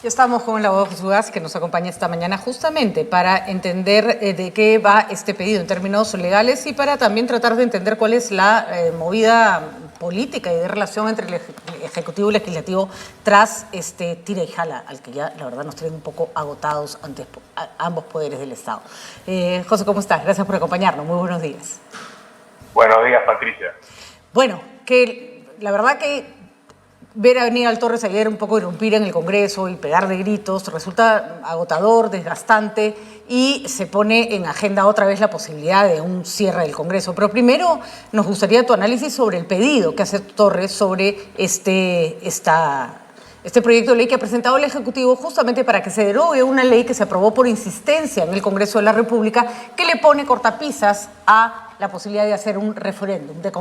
Ya estamos con el abogado José Ugaz, que nos acompaña esta mañana justamente para entender de qué va este pedido en términos legales y para también tratar de entender cuál es la movida política y de relación entre el Ejecutivo y el Legislativo tras este tira y jala, al que ya la verdad nos tienen un poco agotados ante ambos poderes del Estado. José, ¿cómo estás? Gracias por acompañarnos. Muy buenos días. Buenos días, Patricia. Bueno, que la verdad que ver a Aníbal Torres ayer un poco irrumpir en el Congreso y pegar de gritos resulta agotador, desgastante y se pone en agenda otra vez la posibilidad de un cierre del Congreso. Pero primero nos gustaría tu análisis sobre el pedido que hace Torres sobre este proyecto de ley que ha presentado el Ejecutivo justamente para que se derogue una ley que se aprobó por insistencia en el Congreso de la República que le pone cortapisas a la posibilidad de hacer un referéndum, de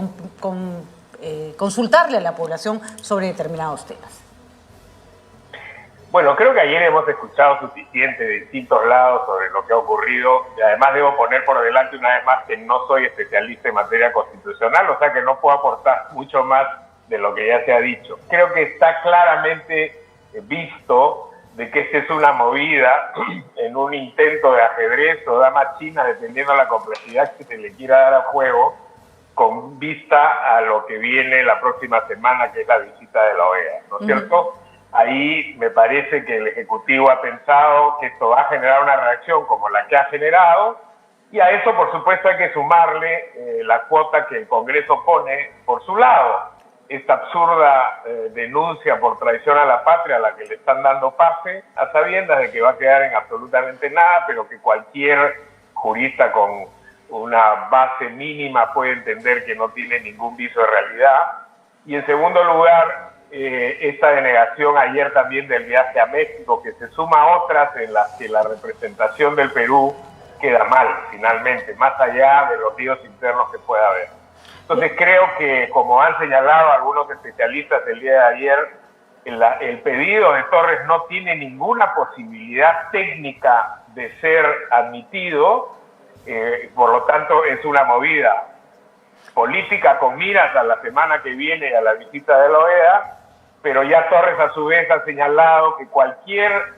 consultarle a la población sobre determinados temas. Bueno, creo que ayer hemos escuchado suficiente de distintos lados sobre lo que ha ocurrido y además debo poner por delante una vez más que no soy especialista en materia constitucional, o sea que no puedo aportar mucho más de lo que ya se ha dicho. Creo que está claramente visto de que esta es una movida en un intento de ajedrez o dama china, dependiendo de la complejidad que se le quiera dar al juego, con vista a lo que viene la próxima semana, que es la visita de la OEA, ¿no es cierto? Ahí me parece que el Ejecutivo ha pensado que esto va a generar una reacción como la que ha generado, y a eso, por supuesto, hay que sumarle la cuota que el Congreso pone por su lado. Esta absurda denuncia por traición a la patria a la que le están dando pase, a sabiendas de que va a quedar en absolutamente nada, pero que cualquier jurista con una base mínima puede entender que no tiene ningún viso de realidad. Y en segundo lugar, esta denegación ayer también del viaje a México, que se suma a otras en las que la representación del Perú queda mal finalmente, más allá de los líos internos que pueda haber. Entonces creo que, como han señalado algunos especialistas el día de ayer, el pedido de Torres no tiene ninguna posibilidad técnica de ser admitido. Por lo tanto, es una movida política con miras a la semana que viene a la visita de la OEA, pero ya Torres a su vez ha señalado que cualquier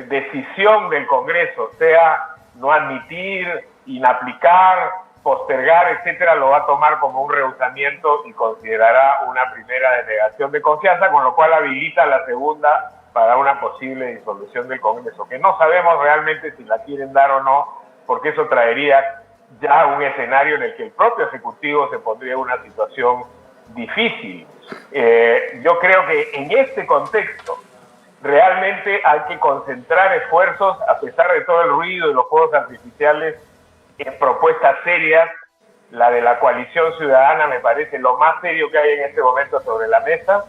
decisión del Congreso, sea no admitir, inaplicar, postergar, etcétera, lo va a tomar como un rehusamiento y considerará una primera denegación de confianza, con lo cual habilita la segunda para una posible disolución del Congreso, que no sabemos realmente si la quieren dar o no, porque eso traería ya un escenario en el que el propio Ejecutivo se pondría en una situación difícil. Yo creo que en este contexto realmente hay que concentrar esfuerzos, a pesar de todo el ruido y los fuegos artificiales, en propuestas serias. La de la Coalición Ciudadana me parece lo más serio que hay en este momento sobre la mesa.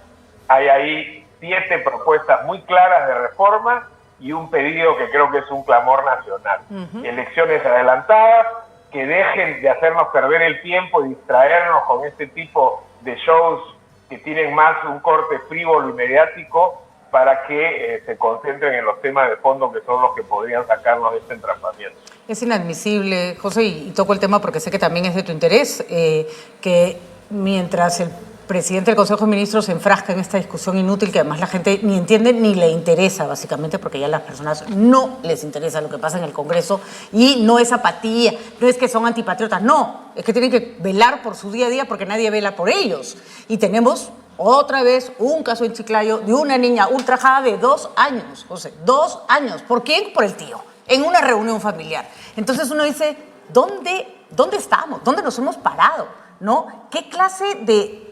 Hay ahí 7 propuestas muy claras de reforma y un pedido que creo que es un clamor nacional. Elecciones adelantadas, que dejen de hacernos perder el tiempo y distraernos con este tipo de shows que tienen más un corte frívolo y mediático, para que se concentren en los temas de fondo, que son los que podrían sacarnos de este entrampamiento. Es inadmisible, José, y toco el tema porque sé que también es de tu interés, que mientras el presidente del Consejo de Ministros se enfrasca en esta discusión inútil, que además la gente ni entiende ni le interesa, básicamente, porque ya a las personas no les interesa lo que pasa en el Congreso, y no es apatía, no es que son antipatriotas, no, es que tienen que velar por su día a día porque nadie vela por ellos. Y tenemos otra vez un caso en Chiclayo de una niña ultrajada de 2 años, José, 2 años. ¿Por quién? Por el tío, en una reunión familiar. Entonces uno dice, ¿dónde estamos? ¿Dónde nos hemos parado? ¿No? ¿Qué clase de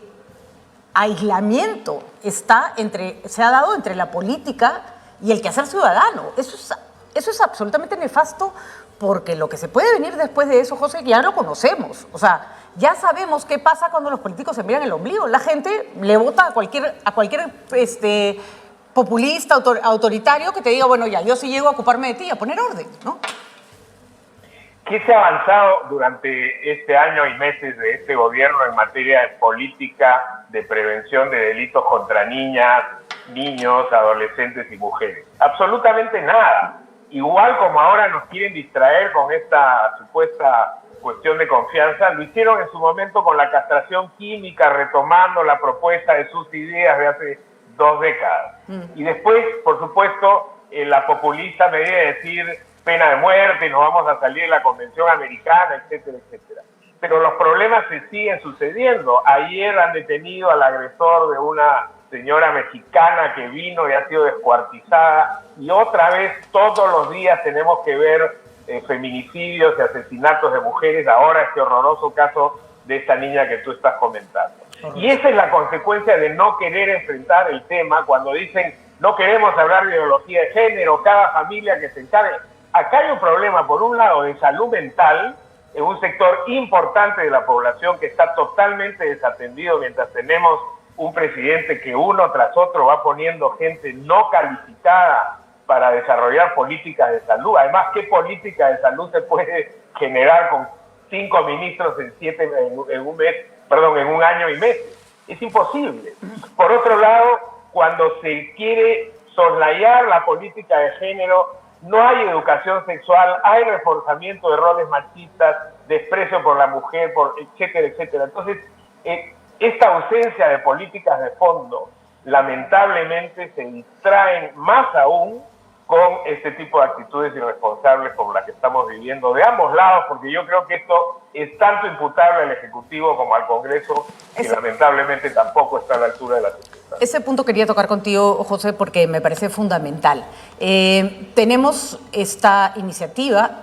aislamiento se ha dado entre la política y el quehacer ciudadano? Eso es absolutamente nefasto, porque lo que se puede venir después de eso, José, ya lo conocemos. O sea, ya sabemos qué pasa cuando los políticos se miran el ombligo. La gente le vota a cualquier populista, autoritario que te diga, bueno, ya, yo sí llego a ocuparme de ti, a poner orden, ¿no? ¿Qué se ha avanzado durante este año y meses de este gobierno en materia de política de prevención de delitos contra niñas, niños, adolescentes y mujeres? Absolutamente nada. Igual como ahora nos quieren distraer con esta supuesta cuestión de confianza, lo hicieron en su momento con la castración química, retomando la propuesta de sus ideas de hace 2 décadas. Y después, por supuesto, la populista medida de decir pena de muerte, nos vamos a salir de la Convención Americana, etcétera, etcétera. Pero los problemas se siguen sucediendo. Ayer han detenido al agresor de una señora mexicana que vino y ha sido descuartizada, y otra vez todos los días tenemos que ver feminicidios y asesinatos de mujeres, ahora este horroroso caso de esta niña que tú estás comentando. Y esa es la consecuencia de no querer enfrentar el tema cuando dicen no queremos hablar de ideología de género, cada familia que se encargue. Acá hay un problema, por un lado, de salud mental, en un sector importante de la población que está totalmente desatendido mientras tenemos un presidente que uno tras otro va poniendo gente no calificada para desarrollar políticas de salud. Además, ¿qué política de salud se puede generar con 5 ministros en un año y meses? Es imposible. Por otro lado, cuando se quiere soslayar la política de género, no hay educación sexual, hay reforzamiento de roles machistas, desprecio por la mujer, etcétera, etcétera. Entonces, esta ausencia de políticas de fondo, lamentablemente, se distraen más aún con este tipo de actitudes irresponsables como la que estamos viviendo de ambos lados, porque yo creo que esto es tanto imputable al Ejecutivo como al Congreso, que lamentablemente tampoco está a la altura de la sociedad. Ese punto quería tocar contigo, José, porque me parece fundamental. Tenemos esta iniciativa.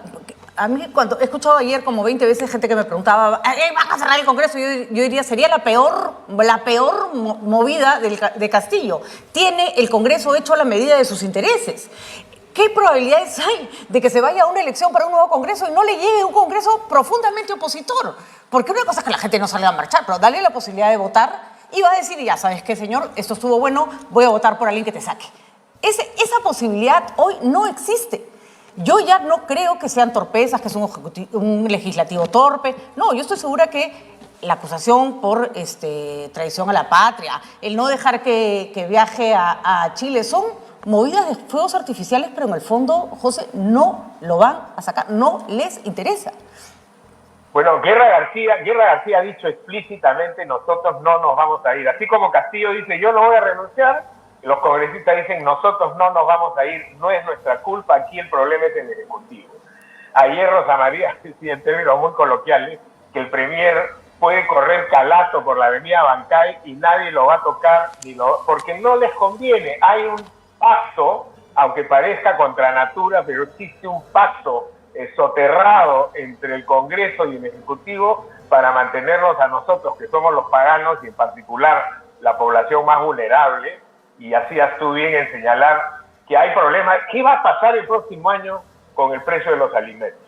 A mí, cuando he escuchado ayer como 20 veces gente que me preguntaba, ¿van a cerrar el Congreso? Yo diría, sería la peor movida de Castillo. Tiene el Congreso hecho a la medida de sus intereses. ¿Qué probabilidades hay de que se vaya a una elección para un nuevo Congreso y no le llegue un Congreso profundamente opositor? Porque una cosa es que la gente no salga a marchar, pero dale la posibilidad de votar y va a decir, ya sabes qué, señor, esto estuvo bueno, voy a votar por alguien que te saque. Esa posibilidad hoy no existe. Yo ya no creo que sean torpezas, que es un legislativo torpe. No, yo estoy segura que la acusación por traición a la patria, el no dejar que viaje a Chile, son movidas de fuegos artificiales, pero en el fondo, José, no lo van a sacar, no les interesa. Bueno, Guerra García ha dicho explícitamente, nosotros no nos vamos a ir. Así como Castillo dice, yo no voy a renunciar, los congresistas dicen, nosotros no nos vamos a ir, no es nuestra culpa, aquí el problema es el Ejecutivo. Ayer Rosa María decía en términos muy coloquiales que el premier puede correr calato por la avenida Bancay y nadie lo va a tocar, porque no les conviene. Hay un pacto, aunque parezca contra natura, pero existe un pacto soterrado entre el Congreso y el Ejecutivo para mantenernos a nosotros, que somos los paganos y en particular la población más vulnerable. Y hacías tú bien en señalar que hay problemas. ¿Qué va a pasar el próximo año con el precio de los alimentos?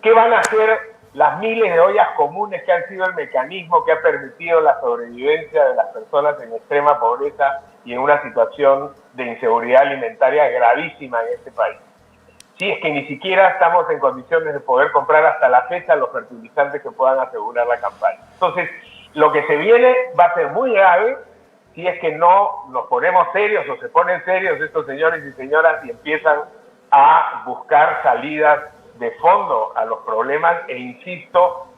¿Qué van a hacer las miles de ollas comunes que han sido el mecanismo que ha permitido la sobrevivencia de las personas en extrema pobreza y en una situación de inseguridad alimentaria gravísima en este país? Si es que ni siquiera estamos en condiciones de poder comprar hasta la fecha los fertilizantes que puedan asegurar la campaña. Entonces, lo que se viene va a ser muy grave si es que no nos ponemos serios o se ponen serios estos señores y señoras y empiezan a buscar salidas de fondo a los problemas. E insisto,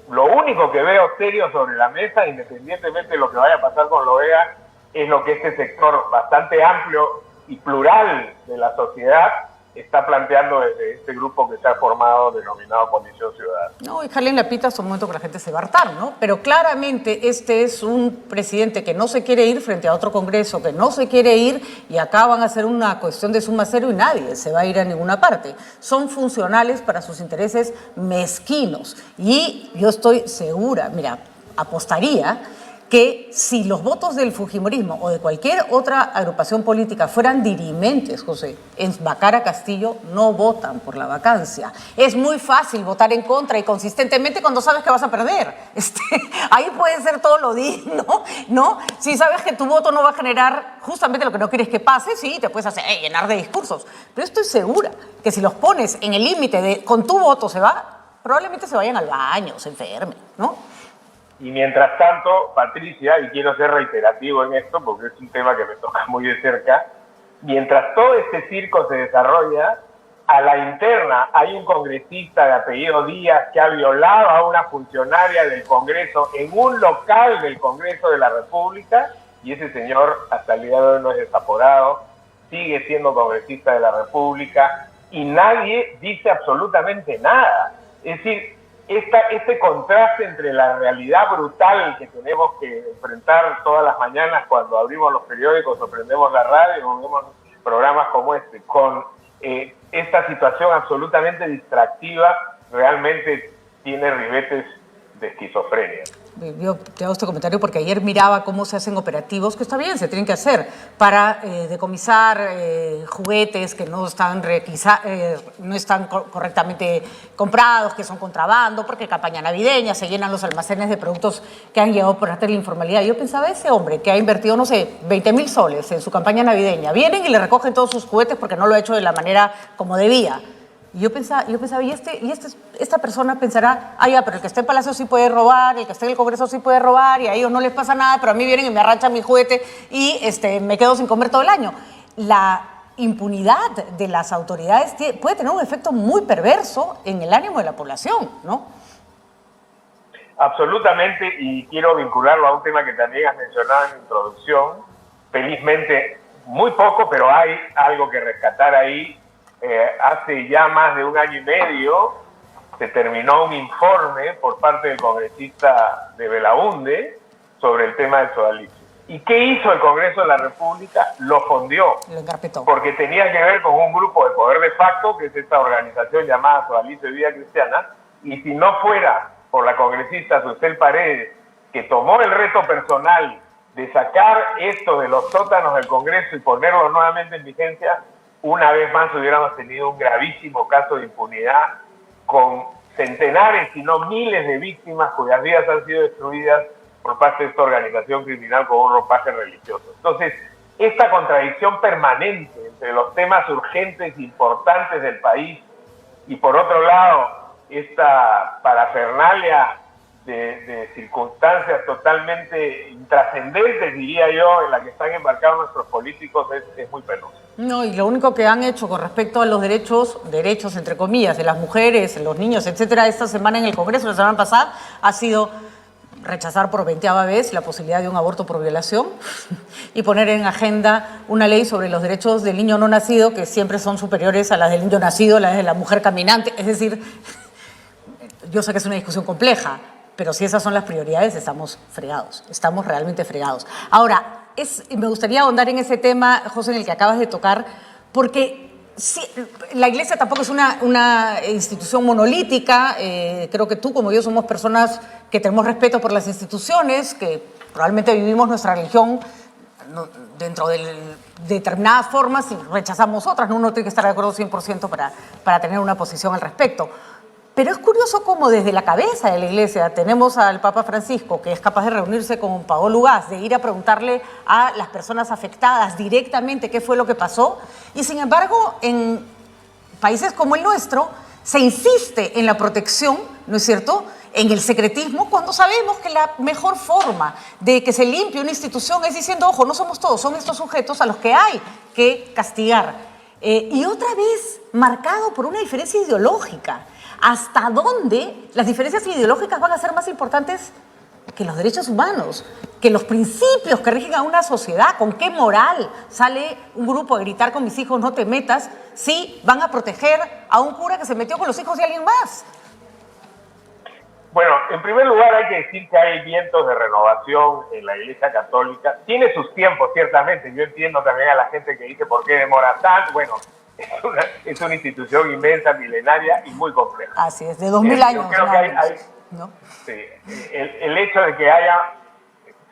lo único que veo serio sobre la mesa, independientemente de lo que vaya a pasar con la OEA, es lo que este sector bastante amplio y plural de la sociedad está planteando desde este grupo que se ha formado denominado Condición Ciudadana. No, y jalen la pita hasta un momento que la gente se va a hartar, ¿no? Pero claramente este es un presidente que no se quiere ir frente a otro Congreso, que no se quiere ir, y acá van a hacer una cuestión de suma cero y nadie se va a ir a ninguna parte. Son funcionales para sus intereses mezquinos. Y yo estoy segura, mira, apostaría que si los votos del fujimorismo o de cualquier otra agrupación política fueran dirimentes, José, en vacar a Castillo, no votan por la vacancia. Es muy fácil votar en contra y consistentemente cuando sabes que vas a perder. Ahí puede ser todo lo digno, ¿no? Si sabes que tu voto no va a generar justamente lo que no quieres que pase, sí, te puedes hacer llenar de discursos. Pero estoy segura que si los pones en el límite de con tu voto se va, probablemente se vayan al baño, se enfermen, ¿no? Y mientras tanto, Patricia, y quiero ser reiterativo en esto porque es un tema que me toca muy de cerca, mientras todo este circo se desarrolla, a la interna hay un congresista de apellido Díaz que ha violado a una funcionaria del Congreso en un local del Congreso de la República y ese señor hasta el día de hoy no es desaforado, sigue siendo congresista de la República y nadie dice absolutamente nada. Es decir, este contraste entre la realidad brutal que tenemos que enfrentar todas las mañanas cuando abrimos los periódicos o prendemos la radio o vemos programas como este, con esta situación absolutamente distractiva, realmente tiene ribetes de esquizofrenia. Yo te hago este comentario porque ayer miraba cómo se hacen operativos, que está bien, se tienen que hacer, para decomisar juguetes que no están, no están correctamente comprados, que son contrabando, porque campaña navideña, se llenan los almacenes de productos que han llegado por arte de la informalidad. Yo pensaba, ese hombre que ha invertido, no sé, 20.000 soles en su campaña navideña, vienen y le recogen todos sus juguetes porque no lo ha hecho de la manera como debía. Y yo pensaba, esta persona pensará, ya, pero el que está en Palacio sí puede robar, el que está en el Congreso sí puede robar, y a ellos no les pasa nada, pero a mí vienen y me arranchan mi juguete y me quedo sin comer todo el año. La impunidad de las autoridades puede tener un efecto muy perverso en el ánimo de la población, ¿no? Absolutamente, y quiero vincularlo a un tema que también has mencionado en la introducción. Felizmente, muy poco, pero hay algo que rescatar ahí. Hace ya más de 1 año y medio se terminó un informe por parte del congresista de Belaunde sobre el tema del sodalicio. ¿Y qué hizo el Congreso de la República? Lo fondeó. Lo encarpetó. Porque tenía que ver con un grupo de poder de facto, que es esta organización llamada Sodalicio y Vida Cristiana, y si no fuera por la congresista Susel Paredes, que tomó el reto personal de sacar esto de los sótanos del Congreso y ponerlo nuevamente en vigencia, una vez más hubiéramos tenido un gravísimo caso de impunidad con centenares, si no miles de víctimas cuyas vidas han sido destruidas por parte de esta organización criminal con un ropaje religioso. Entonces, esta contradicción permanente entre los temas urgentes e importantes del país y, por otro lado, esta parafernalia de circunstancias totalmente intrascendentes, diría yo, en la que están embarcados nuestros políticos es muy penoso. No, y lo único que han hecho con respecto a los derechos entre comillas, de las mujeres, los niños, etcétera, esta semana en el Congreso, la semana pasada, ha sido rechazar por 20ª vez la posibilidad de un aborto por violación y poner en agenda una ley sobre los derechos del niño no nacido, que siempre son superiores a las del niño nacido, las de la mujer caminante. Es decir, yo sé que es una discusión compleja, pero si esas son las prioridades, estamos fregados, estamos realmente fregados. Ahora, me gustaría ahondar en ese tema, José, en el que acabas de tocar, porque sí, la Iglesia tampoco es una institución monolítica. Creo que tú, como yo, somos personas que tenemos respeto por las instituciones, que probablemente vivimos nuestra religión dentro de determinadas formas y rechazamos otras, ¿no? Uno tiene que estar de acuerdo 100% para tener una posición al respecto. Pero es curioso cómo desde la cabeza de la Iglesia tenemos al Papa Francisco, que es capaz de reunirse con Paolo Ugaz, de ir a preguntarle a las personas afectadas directamente qué fue lo que pasó, y sin embargo en países como el nuestro se insiste en la protección, ¿no es cierto?, en el secretismo, cuando sabemos que la mejor forma de que se limpie una institución es diciendo, ojo, no somos todos, son estos sujetos a los que hay que castigar. Y otra vez marcado por una diferencia ideológica. ¿Hasta dónde las diferencias ideológicas van a ser más importantes que los derechos humanos, que los principios que rigen a una sociedad? ¿Con qué moral sale un grupo a gritar con mis hijos no te metas si van a proteger a un cura que se metió con los hijos de alguien más? Bueno, en primer lugar hay que decir que hay vientos de renovación en la Iglesia Católica. Tiene sus tiempos, ciertamente. Yo entiendo también a la gente que dice por qué demora tanto. Bueno, es una institución inmensa, milenaria y muy compleja. Así es, de 2000 años. Yo creo que ¿no? Sí, el hecho de que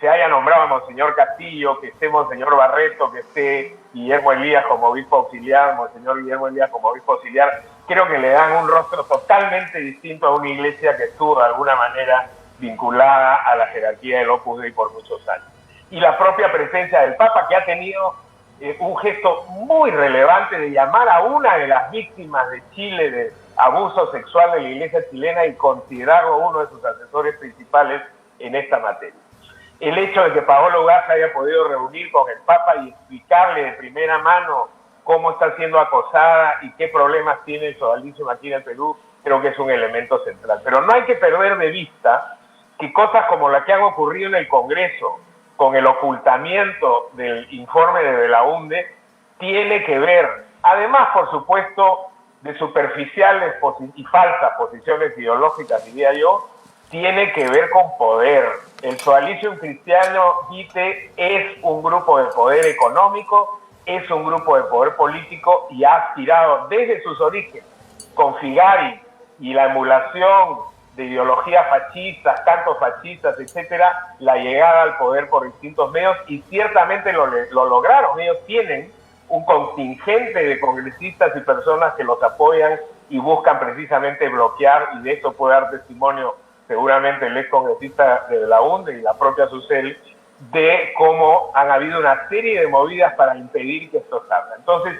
se haya nombrado a Monseñor Castillo, que esté Monseñor Barreto, que esté Guillermo Elías como obispo auxiliar, Monseñor Guillermo Elías como obispo auxiliar, creo que le dan un rostro totalmente distinto a una iglesia que estuvo de alguna manera vinculada a la jerarquía del Opus Dei por muchos años. Y la propia presencia del Papa, que ha tenido un gesto muy relevante de llamar a una de las víctimas de Chile de abuso sexual de la iglesia chilena y considerarlo uno de sus asesores principales en esta materia. El hecho de que Paolo Ugaz haya podido reunir con el Papa y explicarle de primera mano cómo está siendo acosada y qué problemas tiene el sodalicio aquí en el Perú, creo que es un elemento central. Pero no hay que perder de vista que cosas como las que han ocurrido en el Congreso, con el ocultamiento del informe de Belaunde tiene que ver, además, por supuesto, de superficiales y falsas posiciones ideológicas, diría yo, tiene que ver con poder. El Coalition Cristiano Vitae es un grupo de poder económico, es un grupo de poder político y ha aspirado desde sus orígenes, con Figari y la emulación de ideologías fascistas, cantos fascistas, etcétera, la llegada al poder por distintos medios, y ciertamente lo lograron. Ellos tienen un contingente de congresistas y personas que los apoyan y buscan precisamente bloquear, y de esto puede dar testimonio seguramente el ex congresista de Belaunde y la propia Susel, de cómo han habido una serie de movidas para impedir que esto salga. Entonces,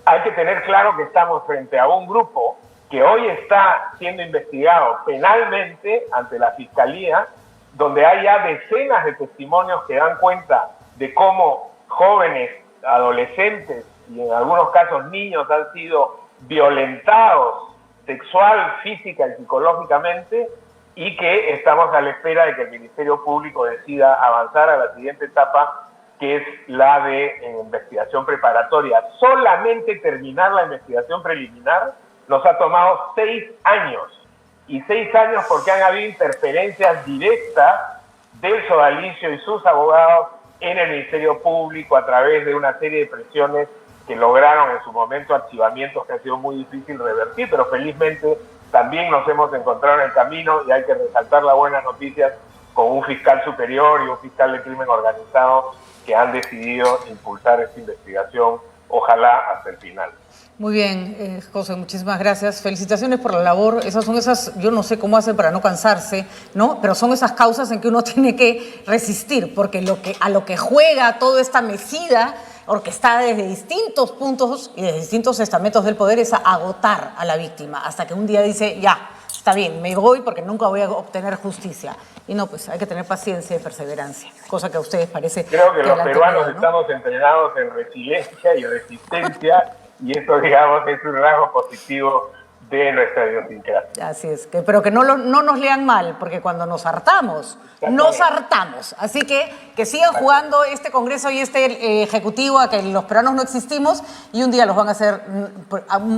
hay que tener claro que estamos frente a un grupo que hoy está siendo investigado penalmente ante la Fiscalía, donde hay ya decenas de testimonios que dan cuenta de cómo jóvenes, adolescentes y en algunos casos niños han sido violentados sexual, física y psicológicamente, y que estamos a la espera de que el Ministerio Público decida avanzar a la siguiente etapa, que es la de investigación preparatoria. Solamente terminar la investigación preliminar nos ha tomado 6 años, y 6 años porque han habido interferencias directas del sodalicio y sus abogados en el Ministerio Público a través de una serie de presiones que lograron en su momento archivamientos que ha sido muy difícil revertir, pero felizmente también nos hemos encontrado en el camino, y hay que resaltar las buenas noticias con un fiscal superior y un fiscal de crimen organizado que han decidido impulsar esta investigación, ojalá hasta el final. Muy bien, José, muchísimas gracias. Felicitaciones por la labor. Esas son esas, yo no sé cómo hacen para no cansarse, ¿no? Pero son esas causas en que uno tiene que resistir, porque a lo que juega toda esta mecida orquestada desde distintos puntos y desde distintos estamentos del poder es a agotar a la víctima, hasta que un día dice, ya, está bien, me voy porque nunca voy a obtener justicia. Y no, pues hay que tener paciencia y perseverancia, cosa que a ustedes parece... Creo que los peruanos estamos entrenados en resiliencia y resistencia, y eso, digamos, es un rasgo positivo de nuestra idiosincrasia. Así es, pero que no nos lean mal, porque cuando nos hartamos, nos hartamos. Así que sigan jugando este Congreso y este Ejecutivo a que los peruanos no existimos, y un día los van a hacer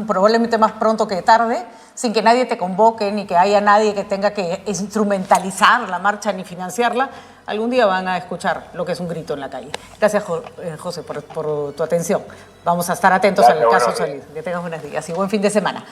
probablemente más pronto que tarde, sin que nadie te convoque, ni que haya nadie que tenga que instrumentalizar la marcha ni financiarla. Algún día van a escuchar lo que es un grito en la calle. Gracias, José, por tu atención. Vamos a estar atentos al caso Solís. Que tengas buenos días y buen fin de semana.